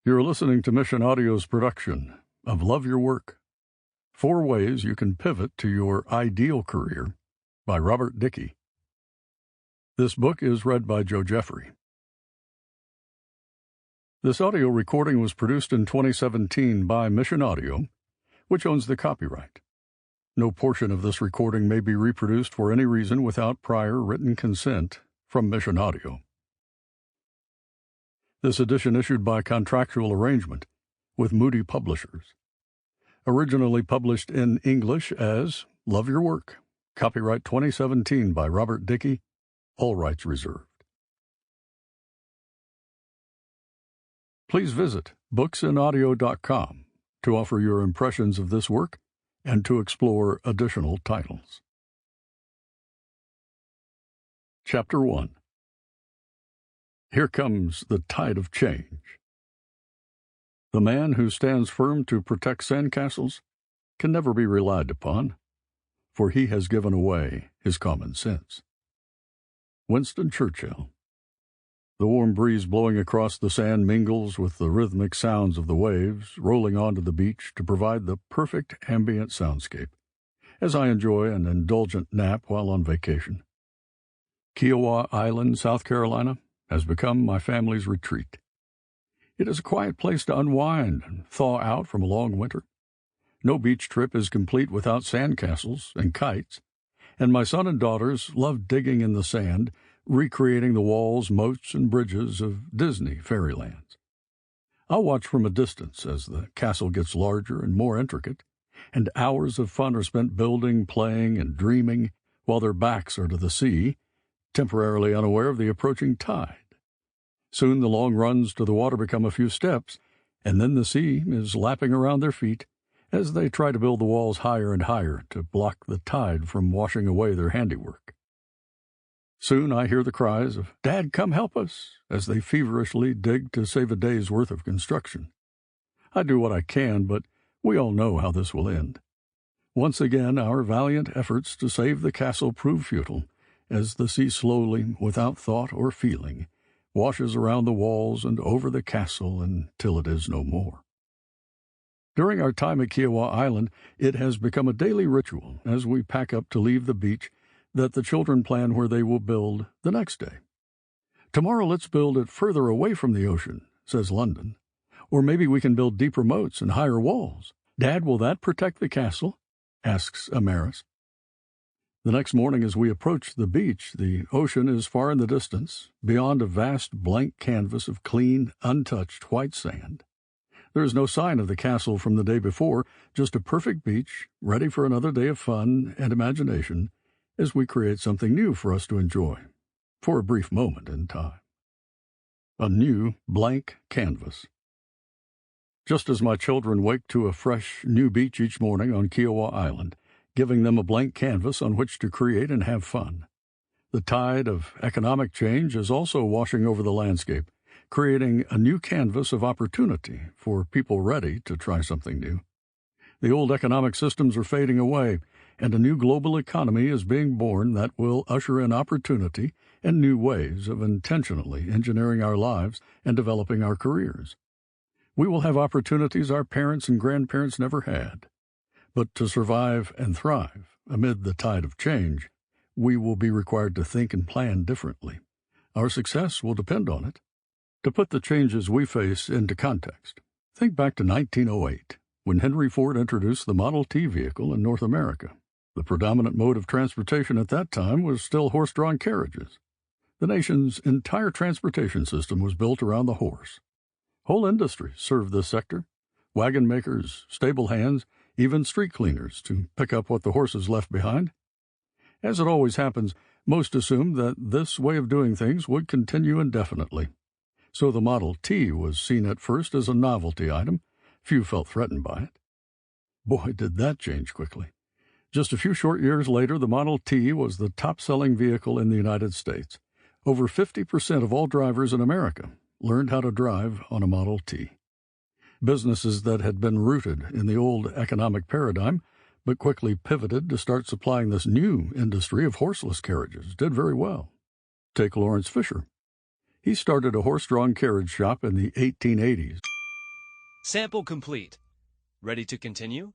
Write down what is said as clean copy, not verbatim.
You're listening to Mission Audio's production of Love Your Work: 4 Ways You Can Pivot to Your Ideal Career by Robert Dickie. This book is read by Geoffrey. This audio recording was produced in 2017 by Mission Audio, which owns the copyright. No portion of this recording may be reproduced for any reason without prior written consent from Mission Audio. This edition issued by contractual arrangement with Moody Publishers. Originally published in English as Love Your Work. Copyright 2017 by Robert Dickie. All rights reserved. Please visit booksandaudio.com to offer your impressions of this work and to explore additional titles. Chapter 1. Here comes the tide of change. The man who stands firm to protect sandcastles can never be relied upon, for he has given away his common sense. Winston Churchill. The warm breeze blowing across the sand mingles with the rhythmic sounds of the waves rolling onto the beach to provide the perfect ambient soundscape, as I enjoy an indulgent nap while on vacation. Kiowa Island, South Carolina, has become my family's retreat. It is a quiet place to unwind and thaw out from a long winter. No beach trip is complete without sandcastles and kites, and my son and daughters love digging in the sand, recreating the walls, moats, and bridges of Disney fairylands. I'll watch from a distance as the castle gets larger and more intricate, and hours of fun are spent building, playing, and dreaming while their backs are to the sea, temporarily unaware of the approaching tide. Soon the long runs to the water become a few steps, and then the sea is lapping around their feet as they try to build the walls higher and higher to block the tide from washing away their handiwork. Soon I hear the cries of, "Dad, come help us," as they feverishly dig to save a day's worth of construction. I do what I can, but we all know how this will end. Once again, our valiant efforts to save the castle prove futile, as the sea slowly, without thought or feeling, washes around the walls and over the castle until it is no more. During our time at Kiowa Island, it has become a daily ritual as we pack up to leave the beach that the children plan where they will build the next day. "Tomorrow let's build it further away from the ocean," says London. "Or maybe we can build deeper moats and higher walls. Dad, will that protect the castle?" asks Amaris. The next morning as we approach the beach, the ocean is far in the distance, beyond a vast blank canvas of clean, untouched white sand. There is no sign of the castle from the day before, just a perfect beach, ready for another day of fun and imagination as we create something new for us to enjoy, for a brief moment in time. A new blank canvas. Just as my children wake to a fresh, new beach each morning on Kiowa Island, giving them a blank canvas on which to create and have fun, the tide of economic change is also washing over the landscape, creating a new canvas of opportunity for people ready to try something new. The old economic systems are fading away, and a new global economy is being born that will usher in opportunity and new ways of intentionally engineering our lives and developing our careers. We will have opportunities our parents and grandparents never had. But to survive and thrive amid the tide of change, we will be required to think and plan differently. Our success will depend on it. To put the changes we face into context, think back to 1908, when Henry Ford introduced the Model T vehicle in North America. The predominant mode of transportation at that time was still horse-drawn carriages. The nation's entire transportation system was built around the horse. Whole industries served this sector: wagon makers, stable hands, even street cleaners to pick up what the horses left behind. As it always happens, most assumed that this way of doing things would continue indefinitely. So the Model T was seen at first as a novelty item. Few felt threatened by it. Boy, did that change quickly. Just a few short years later, the Model T was the top-selling vehicle in the United States. Over 50% of all drivers in America learned how to drive on a Model T. Businesses that had been rooted in the old economic paradigm but quickly pivoted to start supplying this new industry of horseless carriages did very well. Take Lawrence Fisher. He started a horse-drawn carriage shop in the 1880s. Sample complete. Ready to continue?